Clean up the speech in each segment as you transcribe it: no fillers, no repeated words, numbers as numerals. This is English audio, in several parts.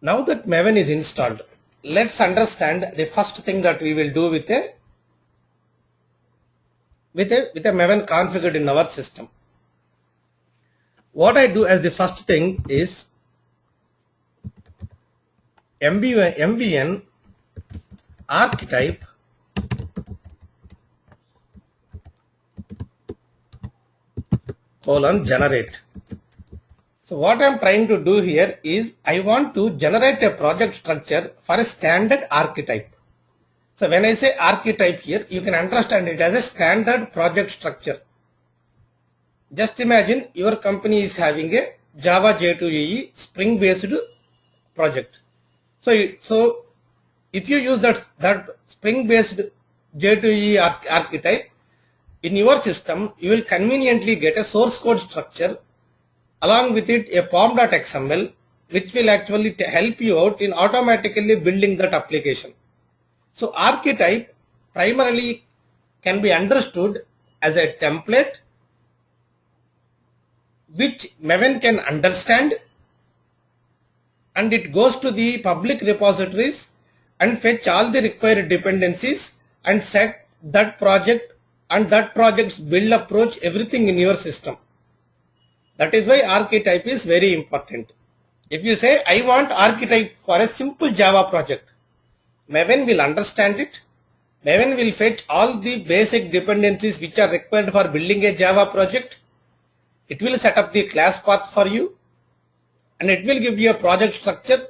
Now that Maven is installed, let's understand the first thing that we will do with a Maven configured in our system. What I do as the first thing is MVN archetype generate. So what I am trying to do here is I want to generate a project structure for a standard archetype. So when I say archetype here, you can understand it as a standard project structure. Just imagine your company is having a Java J2EE Spring based project. So if you use that Spring based J2EE archetype in your system, you will conveniently get a source code structure, along with it a pom.xml, which will actually help you out in automatically building that application. So archetype primarily can be understood as a template which Maven can understand, and it goes to the public repositories and fetch all the required dependencies and set that project and that project's build approach, everything in your system. That is why archetype is very important. If you say I want archetype for a simple Java project, Maven will understand it. Maven will fetch all the basic dependencies which are required for building a Java project. It will set up the class path for you, and it will give you a project structure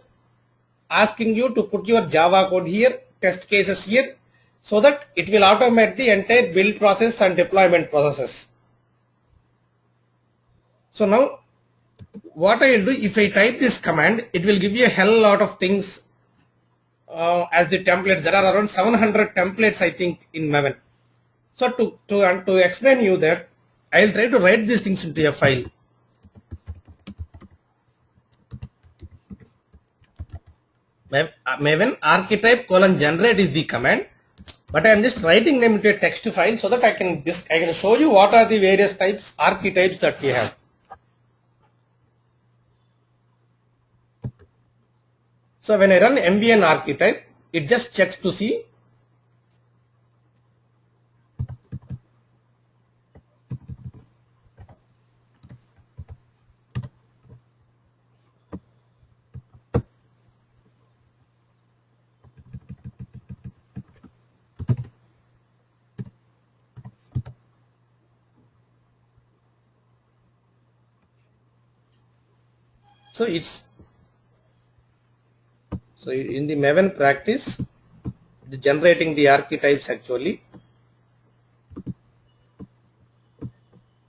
asking you to put your Java code here, test cases here, so that it will automate the entire build process and deployment processes. So now what I will do, if I type this command, it will give you a hell lot of things as the templates. There are around 700 templates, I think, in Maven. So to explain you that, I will try to write these things into a file. Maven archetype generate is the command, but I am just writing them into a text file so that I can show you what are the various archetypes that we have. So when I run MVN archetype, it just checks to see so in the Maven practice, it is generating the archetypes actually.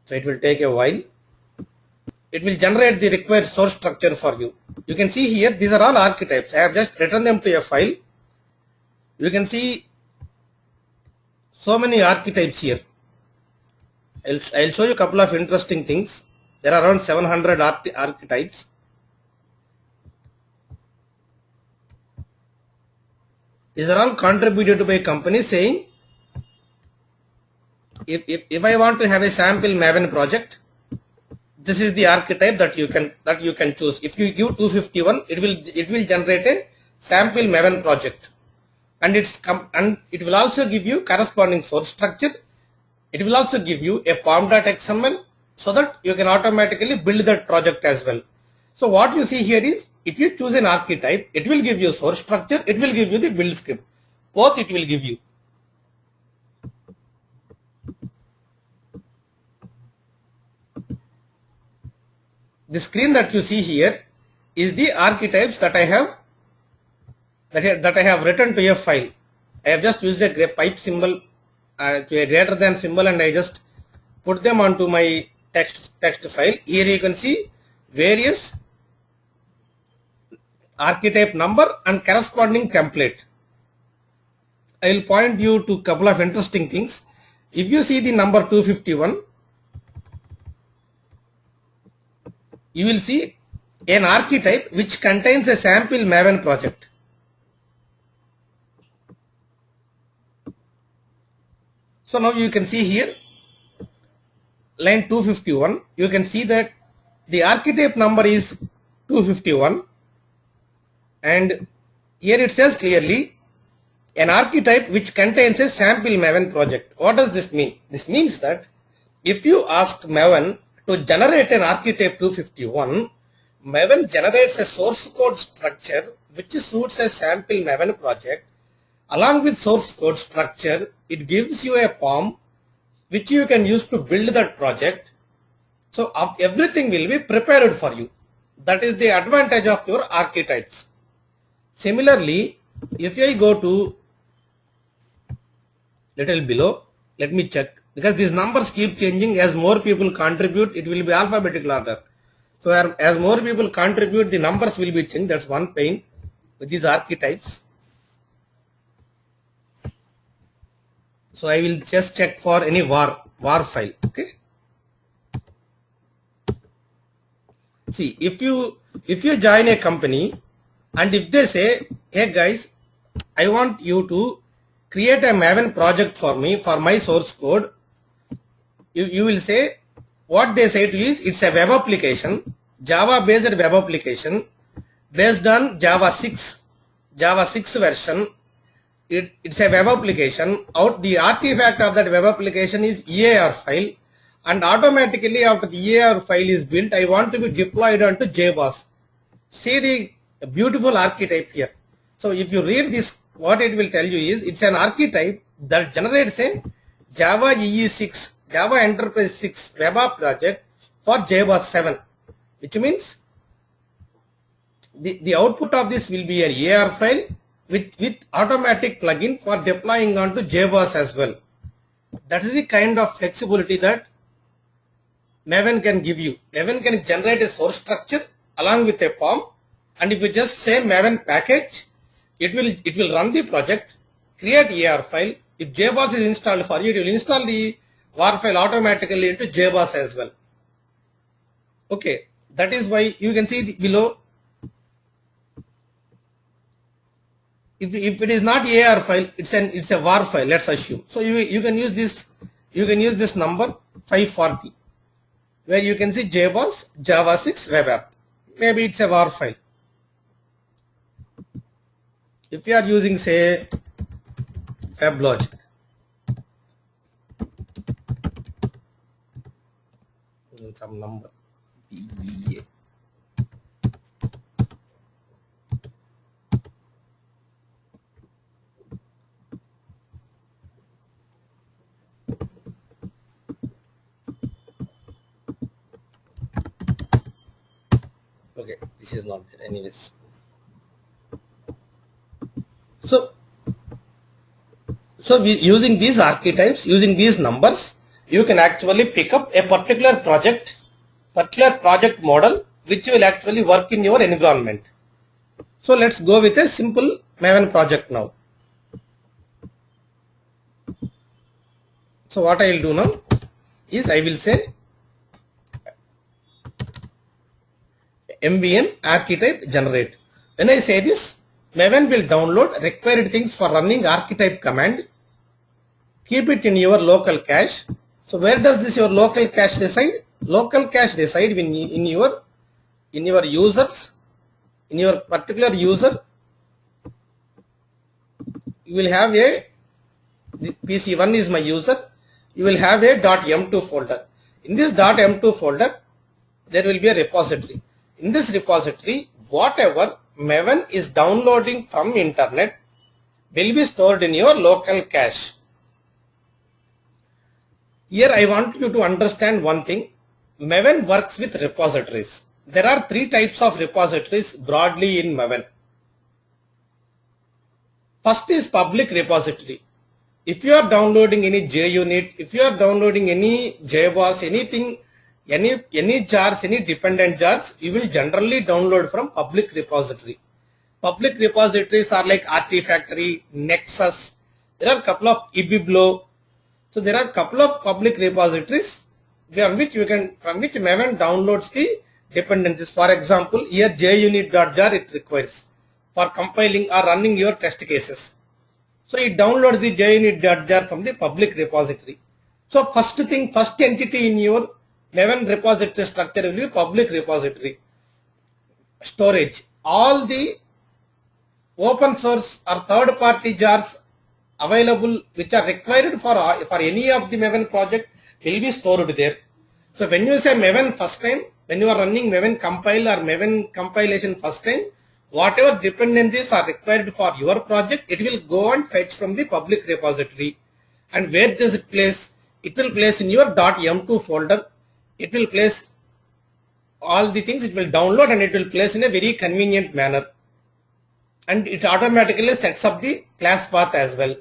So it will take a while. It will generate the required source structure for you. You can see here, these are all archetypes. I have just written them to a file. You can see so many archetypes here. I'll show you a couple of interesting things. There are around 700 archetypes. These are all contributed by companies saying, if I want to have a sample Maven project, this is the archetype that you can choose. If you give 251, it will generate a sample Maven project, and it will also give you corresponding source structure. It will also give you a pom.xml so that you can automatically build that project as well. So what you see here is, if you choose an archetype, it will give you source structure, it will give you the build script. Both it will give you. The screen that you see here is the archetypes that I have written to a file. I have just used a pipe symbol to a greater than symbol, and I just put them onto my text file. Here you can see various archetype number and corresponding template. I will point you to a couple of interesting things. If you see the number 251, you will see an archetype which contains a sample Maven project. So now you can see here, line 251, you can see that the archetype number is 251. And here it says clearly an archetype which contains a sample Maven project. What does this mean? This means that if you ask Maven to generate an archetype 251, Maven generates a source code structure which suits a sample Maven project. Along with source code structure, it gives you a form which you can use to build that project. So everything will be prepared for you. That is the advantage of your archetypes. Similarly, if I go to little below, let me check, because these numbers keep changing. As more people contribute, it will be alphabetical order. So as more people contribute, the numbers will be changed. That's one pain with these archetypes. So I will just check for any var file. Okay. See, if you join a company and if they say, hey guys, I want you to create a Maven project for me for my source code, you will say, what they say to you is, it's a web application, Java based web application based on Java 6 version. It's a web application. The artifact of that web application is EAR file, and automatically after the EAR file is built, I want to be deployed onto JBoss. See the beautiful archetype here. So if you read this, what it will tell you is, it's an archetype that generates a Java EE6, Java Enterprise 6 web app project for JBoss 7, which means the output of this will be an EAR file with automatic plugin for deploying onto JBoss as well. That is the kind of flexibility that Maven can give you. Maven can generate a source structure along with a form, and if you just say Maven package, it will run the project, create EAR file. If JBoss is installed for you, it will install the var file automatically into JBoss as well. Okay, that is why you can see below. If it is not EAR file, it's a var file. Let's assume. So you can use this number 540, where you can see JBoss Java 6 web app. Maybe it's a var file. If you are using, say, WebLogic, some number BEA. Okay, this is not there anyways. So using these archetypes, using these numbers, you can actually pick up a particular project model which will actually work in your environment. So let's go with a simple Maven project now. So what I will do now is, I will say MVN archetype generate. When I say this, Maven will download required things for running archetype command. Keep it in your local cache. So where does this your local cache reside? Local cache reside in your users, in your particular user. You will have a PC1 is my user. You will have a .m2 folder. In this .m2 folder, there will be a repository. In this repository, whatever Maven is downloading from internet will be stored in your local cache. Here I want you to understand one thing. Maven works with repositories. There are three types of repositories broadly in Maven. First is public repository. If you are downloading any JUnit, if you are downloading any JBoss, anything, any jars, any dependent jars, you will generally download from public repository. Public repositories are like Artifactory, Nexus. There are a couple of Ibiblo. So there are a couple of public repositories from which Maven downloads the dependencies. For example, here JUnit.jar it requires for compiling or running your test cases. So it downloads the JUnit.jar from the public repository. So first entity in your Maven repository structure will be public repository. Storage. All the open source or third party jars available which are required for any of the Maven project will be stored there. So when you say Maven first time, when you are running Maven compile or Maven compilation first time, whatever dependencies are required for your project, it will go and fetch from the public repository. And where does it place? It will place in your .m2 folder. It will place all the things, it will download and it will place in a very convenient manner. And it automatically sets up the class path as well.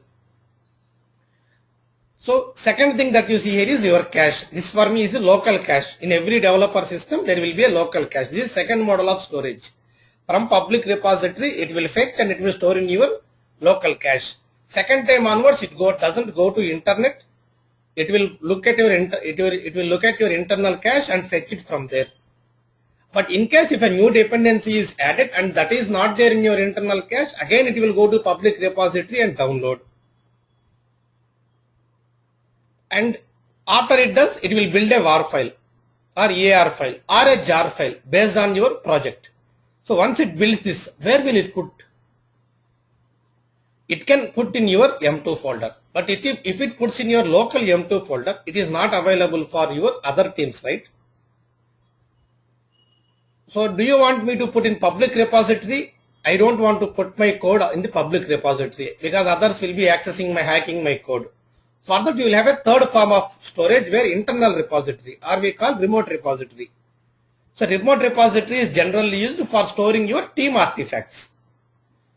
So second thing that you see here is your cache. This for me is a local cache. In every developer system there will be a local cache. This is second model of storage. From public repository it will fetch and it will store in your local cache. Second time onwards it doesn't go to internet. It will look at your internal cache and fetch it from there. But in case if a new dependency is added and that is not there in your internal cache, again it will go to public repository and download. And after it does, it will build a war file or AR file or a jar file based on your project. So once it builds this, where will it put? It can put in your M2 folder. But if it puts in your local M2 folder, it is not available for your other teams, right? So do you want me to put in public repository? I don't want to put my code in the public repository because others will be accessing hacking my code. For that you will have a third form of storage where internal repository or we call remote repository. So remote repository is generally used for storing your team artifacts.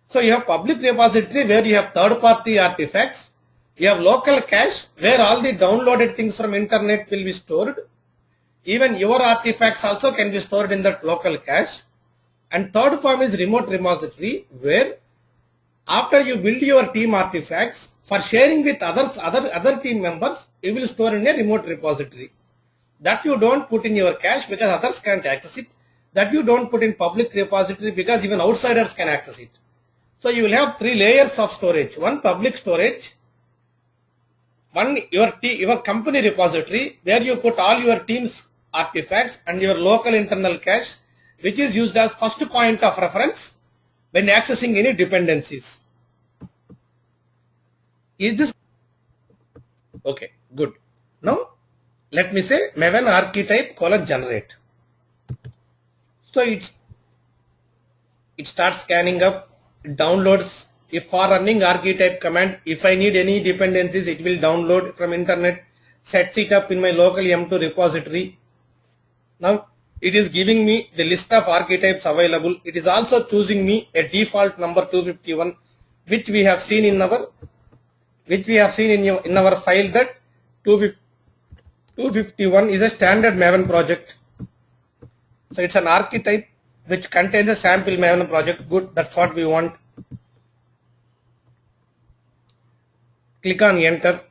So you have public repository where you have third party artifacts. You have local cache where all the downloaded things from internet will be stored. Even your artifacts also can be stored in that local cache. And third form is remote repository where after you build your team artifacts for sharing with other team members, you will store in a remote repository. That you don't put in your cache because others can't access it. That you don't put in public repository because even outsiders can access it. So you will have three layers of storage. One public storage, one your company repository where you put all your team's artifacts and your local internal cache which is used as first point of reference when accessing any dependencies. Is this okay? Good. Now let me say Maven archetype :generate. So it starts scanning up, it downloads. If for running archetype command, if I need any dependencies, it will download from internet, sets it up in my local M2 repository. Now it is giving me the list of archetypes available. It is also choosing me a default number 251, which we have seen in our file that 251 is a standard Maven project. So it's an archetype which contains a sample Maven project. Good, that's what we want. Click on enter.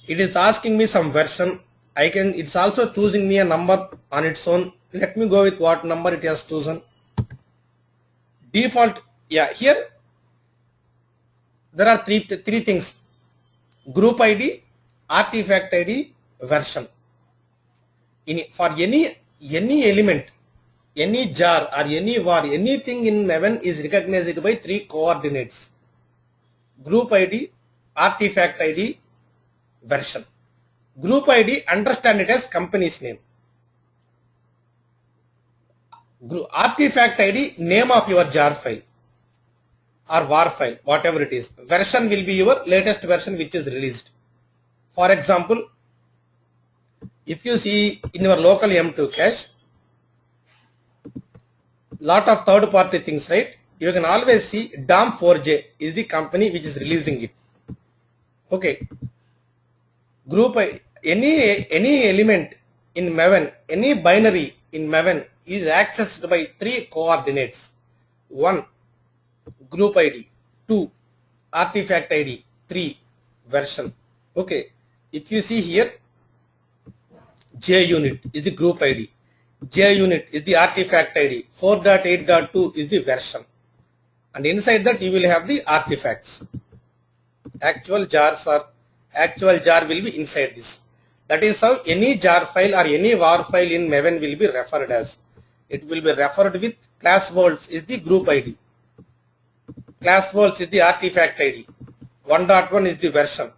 It is asking me some version. It's also choosing me a number on its own. Let me go with what number it has chosen. Default, yeah, here there are three things: group ID, artifact ID, version. For any element, any jar or any var, anything in Maven is recognized by three coordinates: group ID, artifact ID, version. Group ID, understand it as company's name. Artifact ID, name of your jar file or var file, whatever it is. Version will be your latest version which is released. For example, if you see in your local M2 cache, lot of third party things, right? You can always see DOM4j is the company which is releasing it. Okay. Group ID, any element in Maven, any binary in Maven is accessed by three coordinates. 1, group ID, 2, artifact ID, 3, version. Okay, if you see here, JUnit is the group ID, JUnit is the artifact ID, 4.8.2 is the version, and inside that you will have the artifacts. Actual jar will be inside this. That is how any jar file or any var file in Maven will be referred as. It will be referred with class words is the group ID. class worlds is the artifact ID. 1.1 is the version.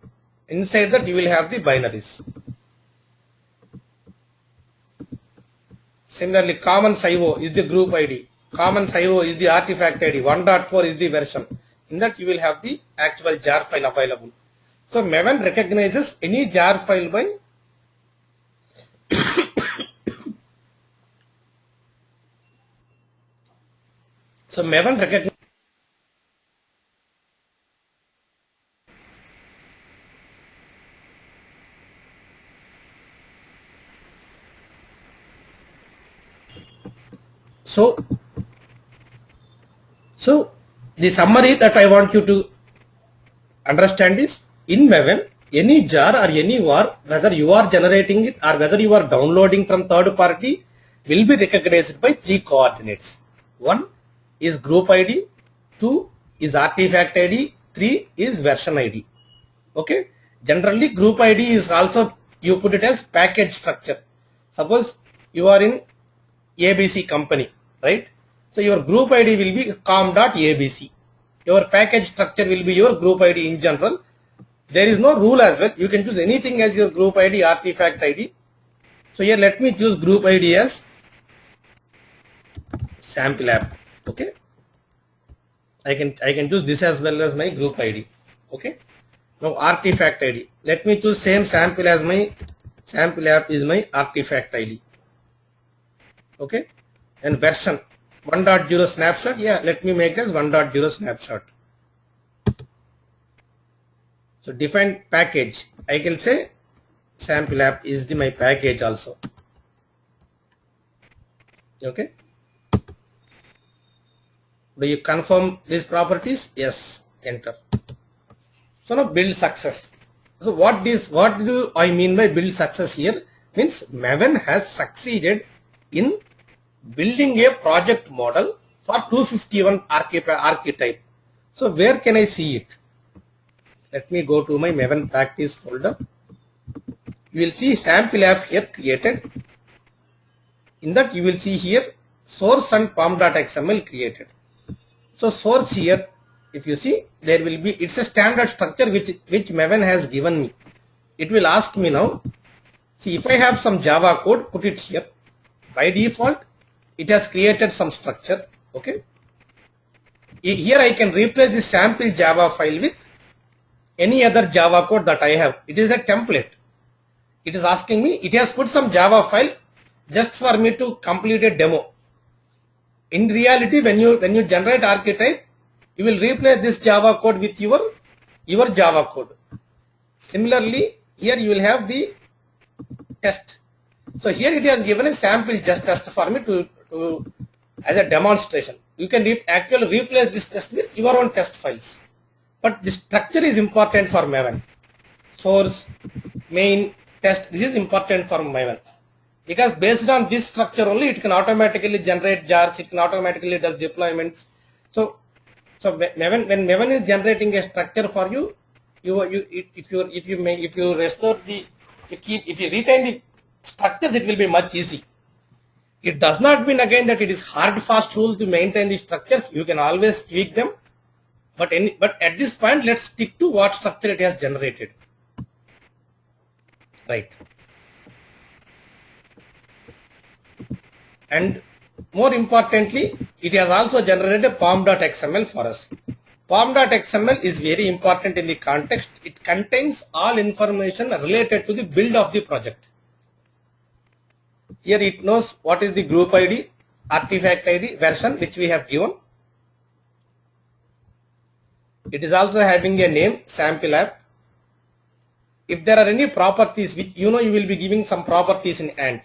Inside that you will have the binaries. Similarly, commons IO is the group ID. Commons IO is the artifact ID. 1.4 is the version. In that you will have the actual jar file available. So Maven recognizes any jar file by Maven recognizes. So the summary that I want you to understand is, in Maven, any jar or any var, whether you are generating it or whether you are downloading from third party, will be recognized by 3 coordinates. 1 is group ID, 2 is artifact ID, 3 is version ID. Okay. Generally, group ID is also, you put it as package structure. Suppose you are in ABC company, right? So your group ID will be com.abc. Your package structure will be your group ID in general. There is no rule as well. You can choose anything as your group ID, artifact ID. So here let me choose group ID as sample app. Okay. I can choose this as well as my group ID. Okay. Now artifact ID. Let me choose same sample as my sample app is my artifact ID. Okay. And version 1.0 snapshot. Yeah, let me make as 1.0 snapshot. So define package. I can say sample app is my package also. Okay. Do you confirm these properties? Yes. Enter. So now build success. So what do I mean by build success here? Means Maven has succeeded in building a project model for 251 archetype. So where can I see it? Let me go to my Maven practice folder. You will see sample app here created. In that you will see here source and pom.xml created. So source here, if you see, there will be, it's a standard structure which Maven has given me. It will ask me now, see if I have some Java code, put it here. By default, it has created some structure. Okay. Here I can replace the sample Java file with any other Java code that I have. It is a template. It is asking me, it has put some Java file just for me to complete a demo. In reality, when you generate archetype, you will replace this Java code with your Java code. Similarly, here you will have the test. So here it has given a sample just test for me to as a demonstration. You can actually replace this test with your own test files. But the structure is important for Maven. Source, main, test. This is important for Maven. Because based on this structure only, it can automatically generate jars, it can automatically does deployments. So when Maven is generating a structure for you, if you restore if you retain the structures, it will be much easy. It does not mean again that it is hard fast rule to maintain the structures. You can always tweak them. But at this point, let's stick to what structure it has generated. Right. And more importantly, it has also generated a pom.xml for us. Pom.xml is very important in the context. It contains all information related to the build of the project. Here it knows what is the group ID, artifact ID, version which we have given. It is also having a name, sample app. If there are any properties, which you will be giving some properties in Ant.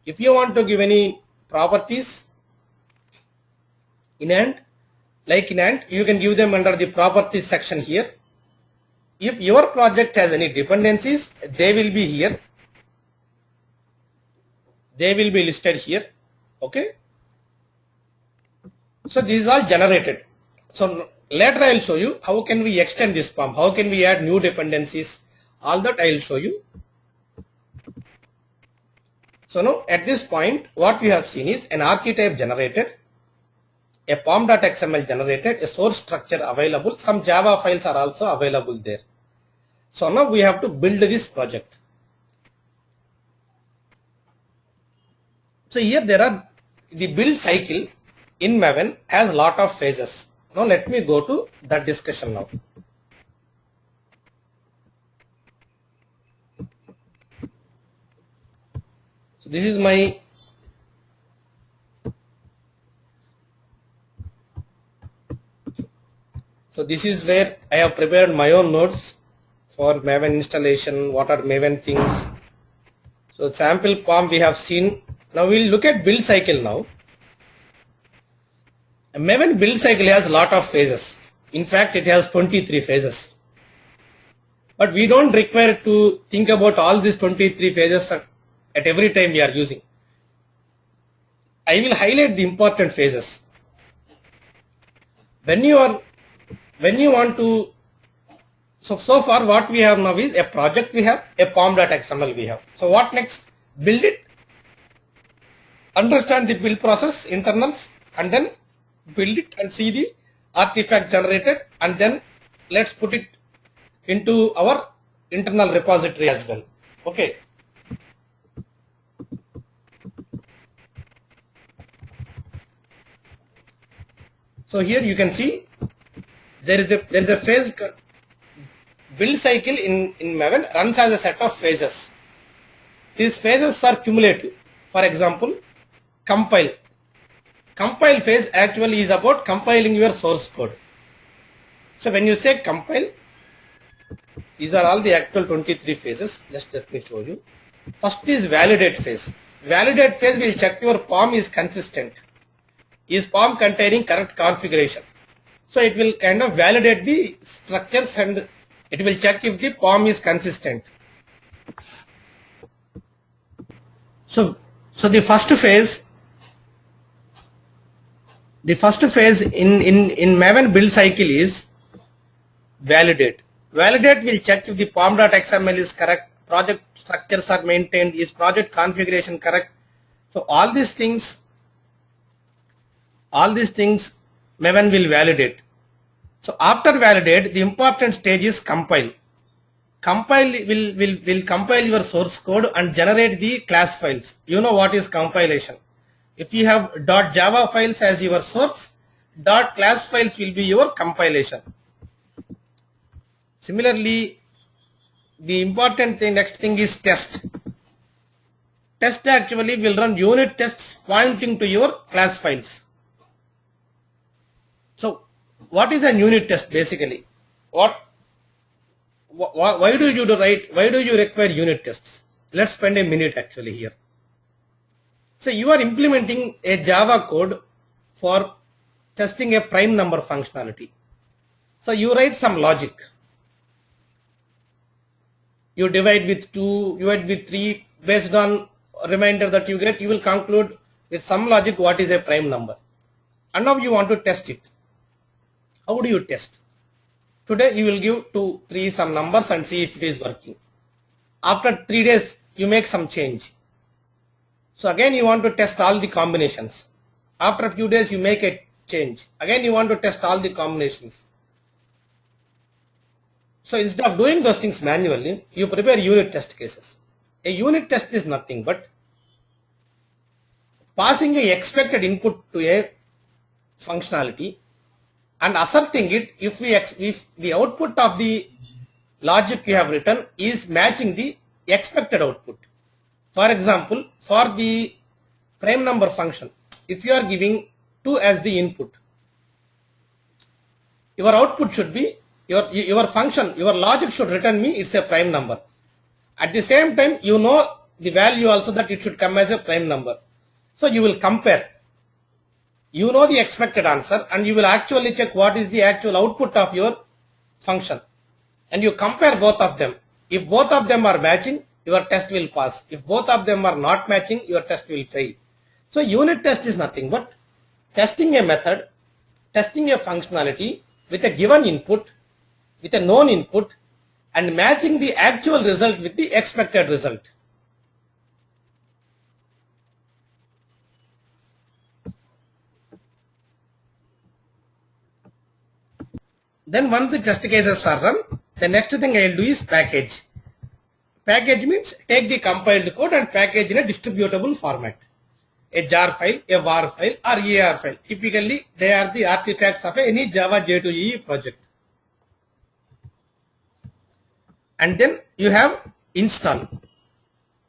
If you want to give any properties in Ant, like in Ant, you can give them under the properties section here. If your project has any dependencies, they will be here. They will be listed here. Okay. So this is all generated. So later I will show you how can we extend this POM, how can we add new dependencies, all that I will show you. So now at this point, what we have seen is an archetype generated, a pom.xml generated, a source structure available, some Java files are also available there. So now we have to build this project. So here there are the build cycle in Maven has lot of phases. Now let me go to that discussion now. So this is my this is where I have prepared my own notes for Maven installation, what are Maven things. So sample POM we have seen. Now we'll look at build cycle now. A Maven build cycle has a lot of phases. In fact, it has 23 phases. But we don't require to think about all these 23 phases at every time we are using. I will highlight the important phases. When you want to, so far what we have now is a project we have, a pom.xml we have. So what next? Build it, understand the build process, internals, and then build it and see the artifact generated, and then let's put it into our internal repository as well. Okay. So here you can see there is a phase. Build cycle in Maven runs as a set of phases. These phases are cumulative. For example, compile. Compile phase actually is about compiling your source code. So when you say compile, these are all the actual 23 phases. Just let me show you. First is validate phase. Validate phase will check your POM is consistent. Is POM containing correct configuration? So it will kind of validate the structures and it will check if the POM is consistent. So the first phase in Maven build cycle is validate. Validate will check if the pom.xml is correct, project structures are maintained, is project configuration correct. So all these things Maven will validate. So after validate, the important stage is compile. Compile will compile your source code and generate the class files. You know what is compilation. If you have .java files as your source, .class files will be your compilation. Similarly, the important thing, next thing is test. Test actually will run unit tests pointing to your class files. So what is a unit test basically? Why do you require unit tests? Let's spend a minute actually here. So you are implementing a Java code for testing a prime number functionality. So you write some logic. You divide with 2, you divide with 3, based on reminder that you get, you will conclude with some logic what is a prime number. And now you want to test it. How do you test? Today you will give 2, 3 some numbers and see if it is working. After 3 days you make some change. So again you want to test all the combinations. After a few days you make a change. Again you want to test all the combinations. So instead of doing those things manually, you prepare unit test cases. A unit test is nothing but passing a expected input to a functionality and asserting it if the output of the logic you have written is matching the expected output. For example, for the prime number function, if you are giving 2 as the input, your output should be your function, your logic should return me it's a prime number. At the same time, you know the value also that it should come as a prime number. So you will compare. You know the expected answer and you will actually check what is the actual output of your function. And you compare both of them. If both of them are matching, your test will pass. If both of them are not matching, your test will fail. So unit test is nothing but testing a method, testing a functionality with a given input, with a known input, and matching the actual result with the expected result. Then once the test cases are run, the next thing I will do is package. Package means take the compiled code and package in a distributable format. A jar file, a var file or EAR file. Typically, they are the artifacts of any Java J2EE project. And then you have install.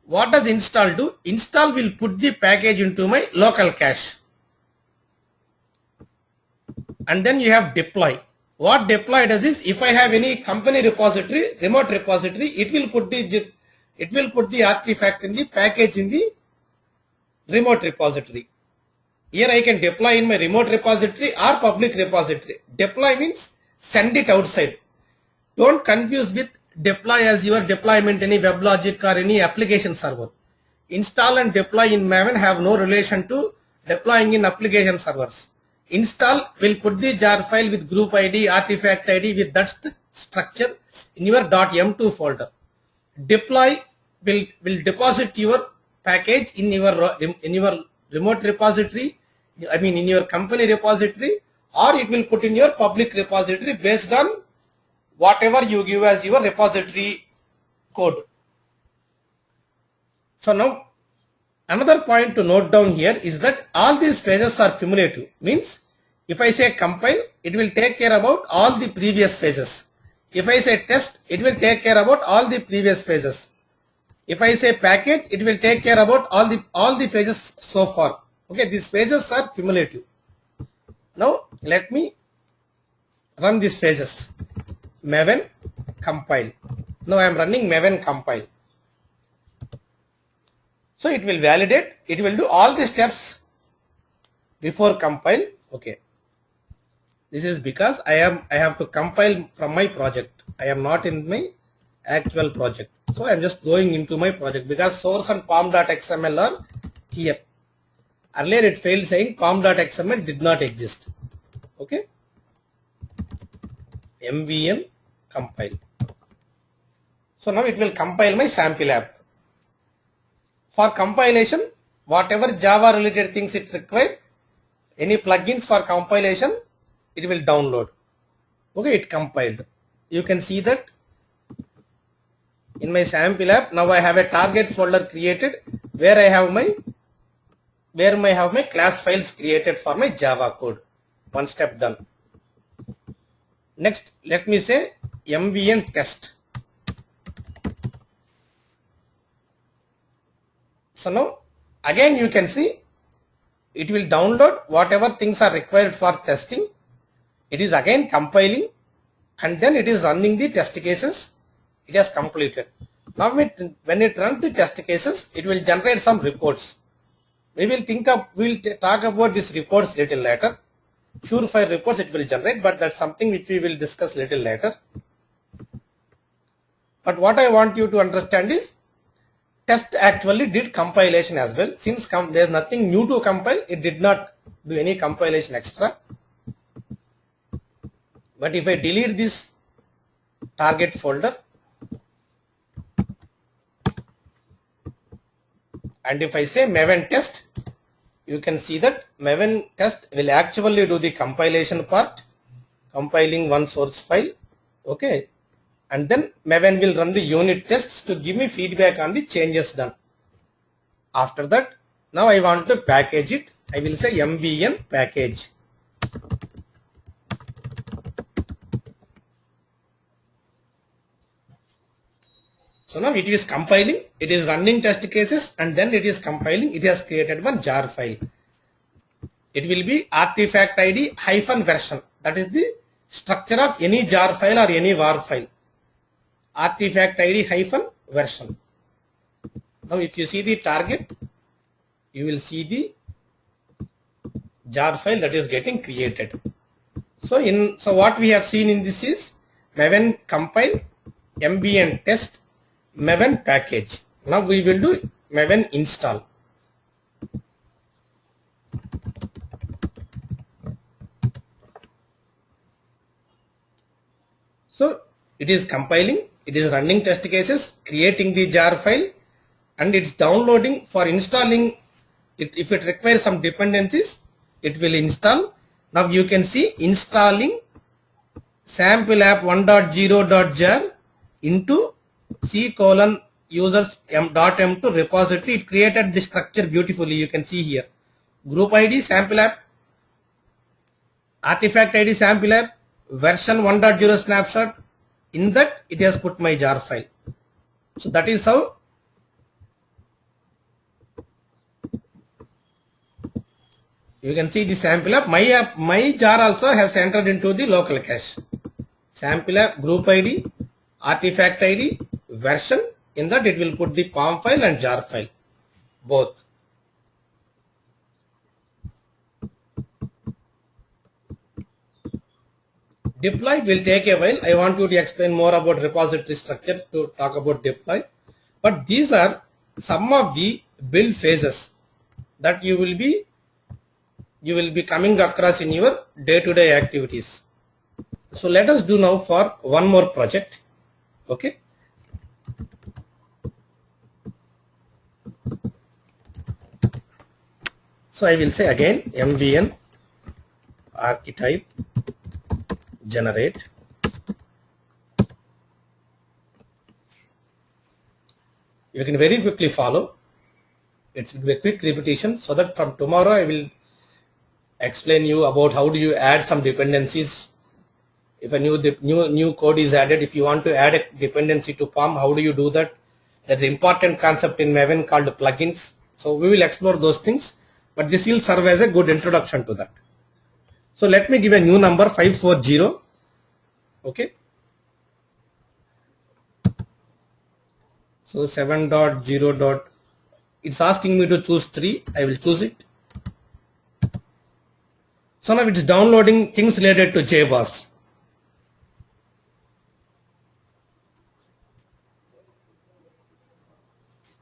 What does install do? Install will put the package into my local cache. And then you have deploy. What deploy does is, if I have any company repository, remote repository, it will put the artifact in the package in the remote repository. Here I can deploy in my remote repository or public repository. Deploy means send it outside. Don't confuse with deploy as your deployment any WebLogic or any application server. Install and deploy in Maven have no relation to deploying in application servers. Install will put the jar file with group ID, artifact ID with that structure in your .m2 folder. Deploy will deposit your package in your remote repository, I mean in your company repository, or it will put in your public repository based on whatever you give as your repository code. So now another point to note down here is that all these phases are cumulative. Means if I say compile, it will take care about all the previous phases. If I say test, it will take care about all the previous phases. If I say package, it will take care about all the phases so far. Okay, these phases are cumulative. Now let me run these phases. Maven compile. Now I am running Maven compile. So it will validate, it will do all the steps before compile. Okay. This is because I have to compile from my project. I am not in my actual project. So I am just going into my project because source and pom.xml are here. Earlier it failed saying pom.xml did not exist. Okay. MVN compile. So now it will compile my sample app. For compilation, whatever Java related things it requires, any plugins for compilation, it will download. Okay, it compiled. You can see that in my sample app. Now I have a target folder created where I have my class files created for my Java code. One step done. Next, let me say MVN test. So now again you can see it will download whatever things are required for testing. It is again compiling and then it is running the test cases. It has completed. Now when it runs the test cases, it will generate some reports. We will talk about these reports little later. Surefire reports it will generate, but that's something which we will discuss little later. But what I want you to understand is test actually did compilation as well. Since there is nothing new to compile, it did not do any compilation extra. But if I delete this target folder and if I say Maven test, you can see that Maven test will actually do the compilation part, compiling one source file. Okay. And then Maven will run the unit tests to give me feedback on the changes done. After that, now I want to package it. I will say MVN package. So now it is compiling, it is running test cases and then it is compiling. It has created one jar file. It will be artifact ID hyphen version. That is the structure of any jar file or any var file. Artifact ID hyphen version. Now if you see the target, you will see the jar file that is getting created. So what we have seen in this is Maven compile, MVN test, Maven package. Now we will do Maven install. So it is compiling, it is running test cases, creating the jar file, and it's downloading for installing it. If it requires some dependencies, it will install. Now you can see installing sample app 1.0.jar into c colon users m.m to repository. It created the structure beautifully. You can see here group ID sample app, artifact ID sample app, version 1.0 snapshot. In that it has put my jar file. So that is how you can see the sample app. My jar also has entered into the local cache. Sample app, group ID, artifact ID, version. In that it will put the POM file and jar file, both. Deploy will take a while. I want you to explain more about repository structure to talk about deploy. But these are some of the build phases that you will be coming across in your day-to-day activities. So let us do now for one more project. Okay. So I will say again MVN archetype generate. You can very quickly follow. It's a quick repetition so that from tomorrow I will explain you about how do you add some dependencies. If a new code is added, if you want to add a dependency to POM, how do you do that? That's an important concept in Maven called plugins. So we will explore those things, but this will serve as a good introduction to that. So let me give a new number 540. Okay. So 7.0. It's asking me to choose 3. I will choose it. So now it's downloading things related to JBoss.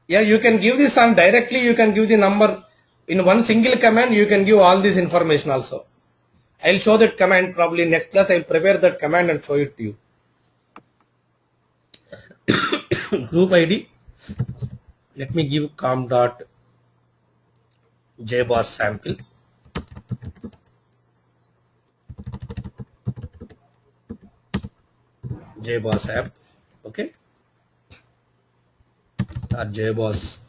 Yeah, you can give this on directly. You can give the number in one single command. You can give all this information also. I'll show that command probably next class. I'll prepare that command and show it to you. Group ID. Let me give com.jboss sample. JBoss app. Okay. Or JBoss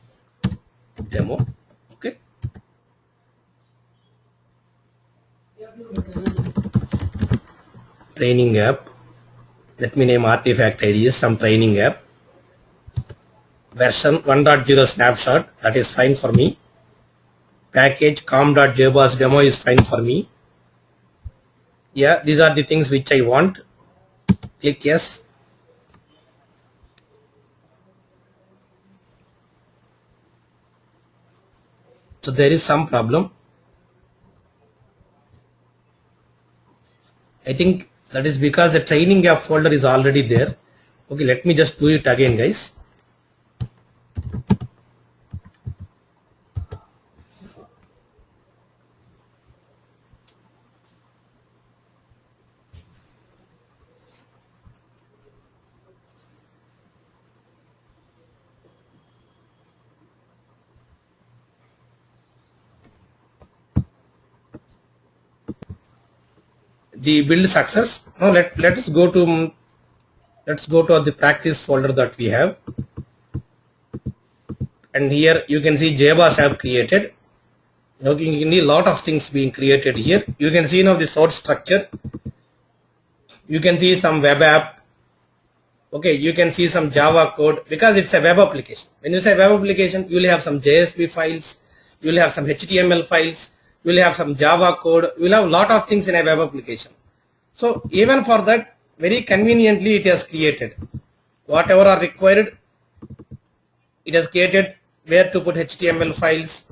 demo. Okay. Training app. Let me name artifact ID is some training app. Version 1.0 snapshot, that is fine for me. Package com.jboss demo is fine for me. Yeah, these are the things which I want. Click yes. So there is some problem. I think that is because the training app folder is already there. Okay, let me just do it again, guys. The build success. Now let's go to the practice folder that we have, and here you can see JBoss app created. Now you can see a lot of things being created here. You can see now the source structure. You can see some web app. Okay, you can see some Java code because it's a web application. When you say web application, you will have some JSP files, you will have some HTML files, you will have some Java code, you will have a lot of things in a web application. So even for that, very conveniently it has created whatever are required. It has created where to put HTML files,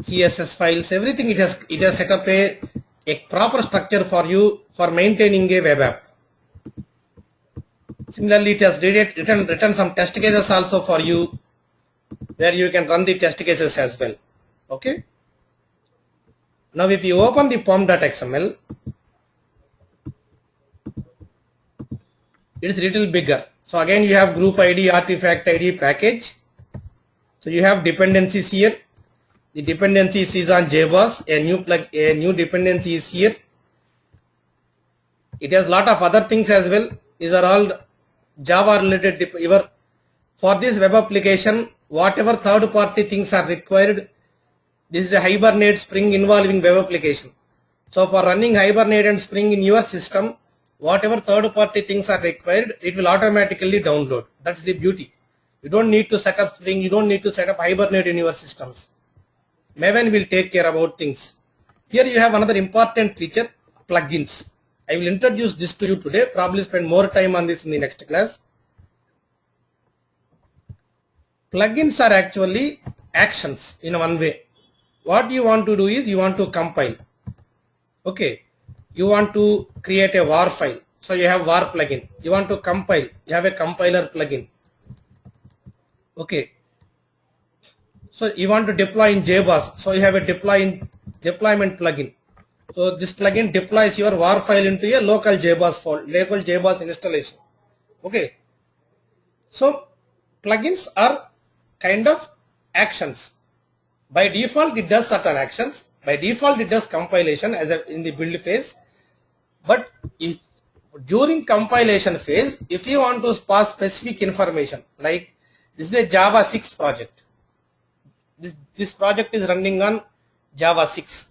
CSS files, everything. It has set up a proper structure for you for maintaining a web app. Similarly, it has written some test cases also for you, where you can run the test cases as well. Okay. Now if you open the pom.xml, it is little bigger. So again you have group ID, artifact ID, package. So you have dependencies here. The dependencies is on JBoss. A new dependency is here. It has lot of other things as well. These are all Java related. For this web application, whatever third party things are required, this is a Hibernate Spring involving web application. So for running Hibernate and Spring in your system, whatever third party things are required, it will automatically download. That's the beauty. You don't need to set up Spring, you don't need to set up Hibernate in your systems. Maven will take care about things. Here you have another important feature, plugins. I will introduce this to you today, probably spend more time on this in the next class. Plugins are actually actions in one way. What you want to do is you want to compile. Okay, you want to create a var file. So you have var plugin. You want to compile. You have a compiler plugin. Okay. So you want to deploy in JBoss. So you have a deployment plugin. So this plugin deploys your var file into a local JBoss file, local JBoss installation. Okay. So plugins are kind of actions. By default, it does certain actions. By default, it does compilation in the build phase. But if during compilation phase, if you want to pass specific information, like this is a Java 6 project. This project is running on Java 6.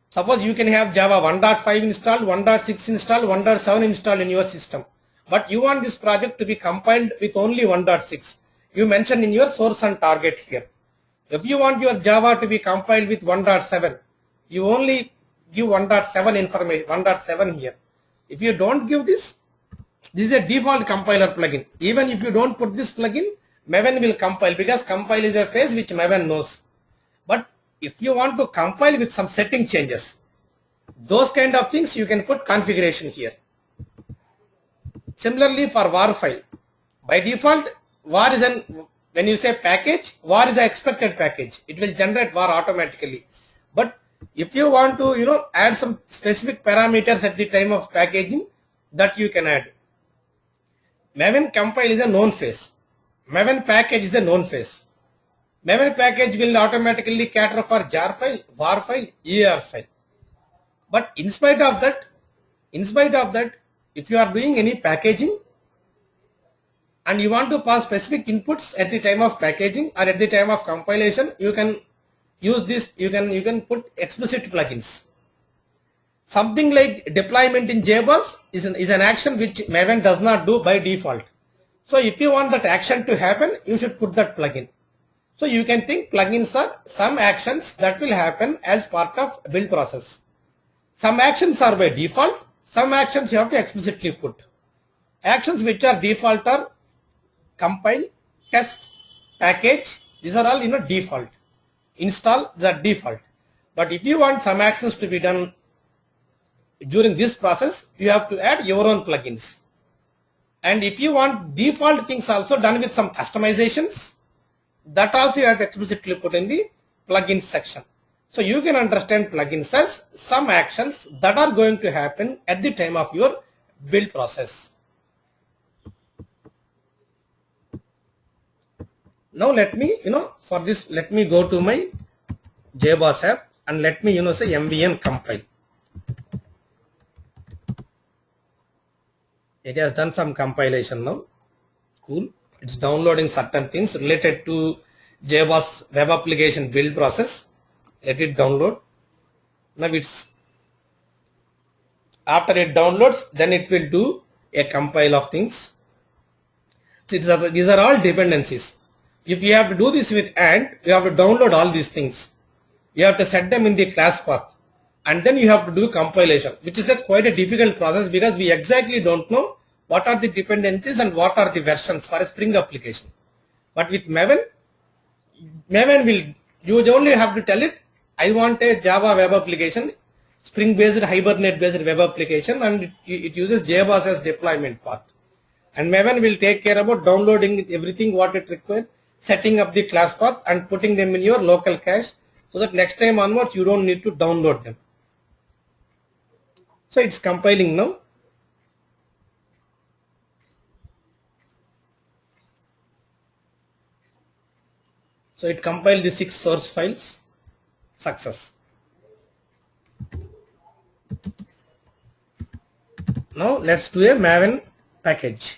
Suppose you can have Java 1.5 installed, 1.6 installed, 1.7 installed in your system. But you want this project to be compiled with only 1.6. You mention in your source and target here. If you want your Java to be compiled with 1.7, you only give 1.7 information, 1.7 here. If you don't give this, this is a default compiler plugin. Even if you don't put this plugin, Maven will compile, because compile is a phase which Maven knows. But if you want to compile with some setting changes, those kind of things you can put configuration here. Similarly for var file, by default var is when you say package, var is an expected package. It will generate var automatically. But if you want to add some specific parameters at the time of packaging, that you can add. Maven compile is a known phase. Maven package is a known phase. Maven package will automatically cater for jar file, var file, EAR file. But in spite of that, if you are doing any packaging and you want to pass specific inputs at the time of packaging or at the time of compilation, you can use this. You can put explicit plugins. Something like deployment in JBoss is an action which Maven does not do by default. So if you want that action to happen, you should put that plugin. So you can think plugins are some actions that will happen as part of build process. Some actions are by default, some actions you have to explicitly put. Actions which are default are compile, test, package. These are all default. Install, the default. But if you want some actions to be done during this process, you have to add your own plugins. And if you want default things also done with some customizations, that also you have to explicitly put in the plugin section. So you can understand plugins as some actions that are going to happen at the time of your build process. Now let me, for this, let me go to my JBoss app and let me, say MVN compile. It has done some compilation now. Cool. It's downloading certain things related to JBoss web application build process. Let it download. Now after it downloads, then it will do a compile of things. So these are all dependencies. If you have to do this with AND, you have to download all these things. You have to set them in the class path. And then you have to do compilation, which is quite a difficult process because we exactly don't know what are the dependencies and what are the versions for a Spring application. But with Maven you only have to tell it, I want a Java web application, Spring based, Hibernate based web application, and it uses JBoss as deployment path. And Maven will take care about downloading everything what it requires, setting up the class path and putting them in your local cache so that next time onwards you don't need to download them. So it's compiling now. So it compiled the 6 source files. success. Now let's do a Maven package.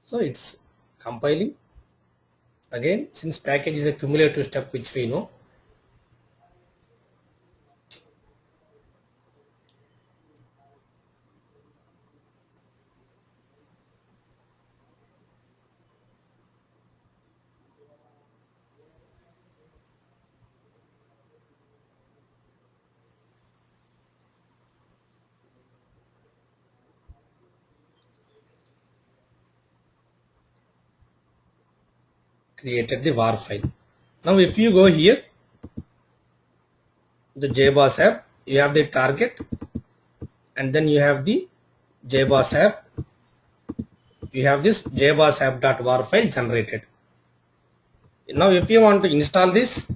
So it's compiling. Again, since package is a cumulative step which we know, created the var file. Now if you go here, the JBoss app, you have the target, and then you have the JBoss app. You have this JBoss app.var file generated. Now if you want to install this,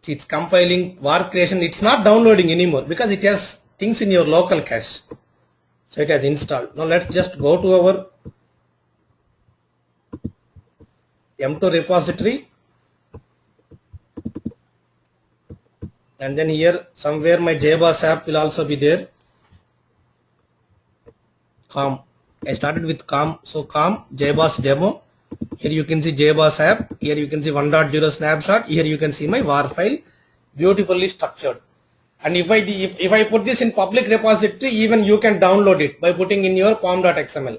it's compiling var creation. It's not downloading anymore because it has things in your local cache. So it has installed. Now let's just go to our M2 repository, and then here somewhere my JBoss app will also be there. Com. I started with com. So com JBoss demo. Here you can see JBoss app. Here you can see 1.0 snapshot. Here you can see my var file, beautifully structured. And if I put this in public repository, even you can download it by putting in your pom.xml.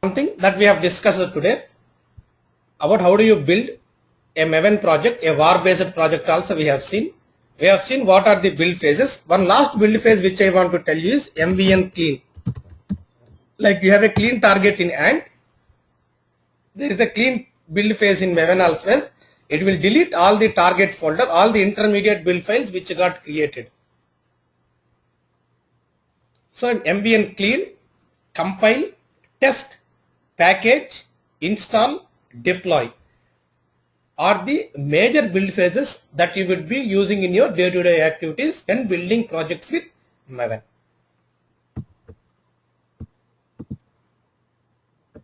Something that we have discussed today about how do you build a Maven project, a var based project also we have seen. We have seen what are the build phases. One last build phase which I want to tell you is MVN clean. Like you have a clean target in Ant, there is a clean build phase in Maven as well. It will delete all the target folder, all the intermediate build files which got created. So in MVN clean, compile, test, package, install, deploy are the major build phases that you would be using in your day-to-day activities when building projects with Maven.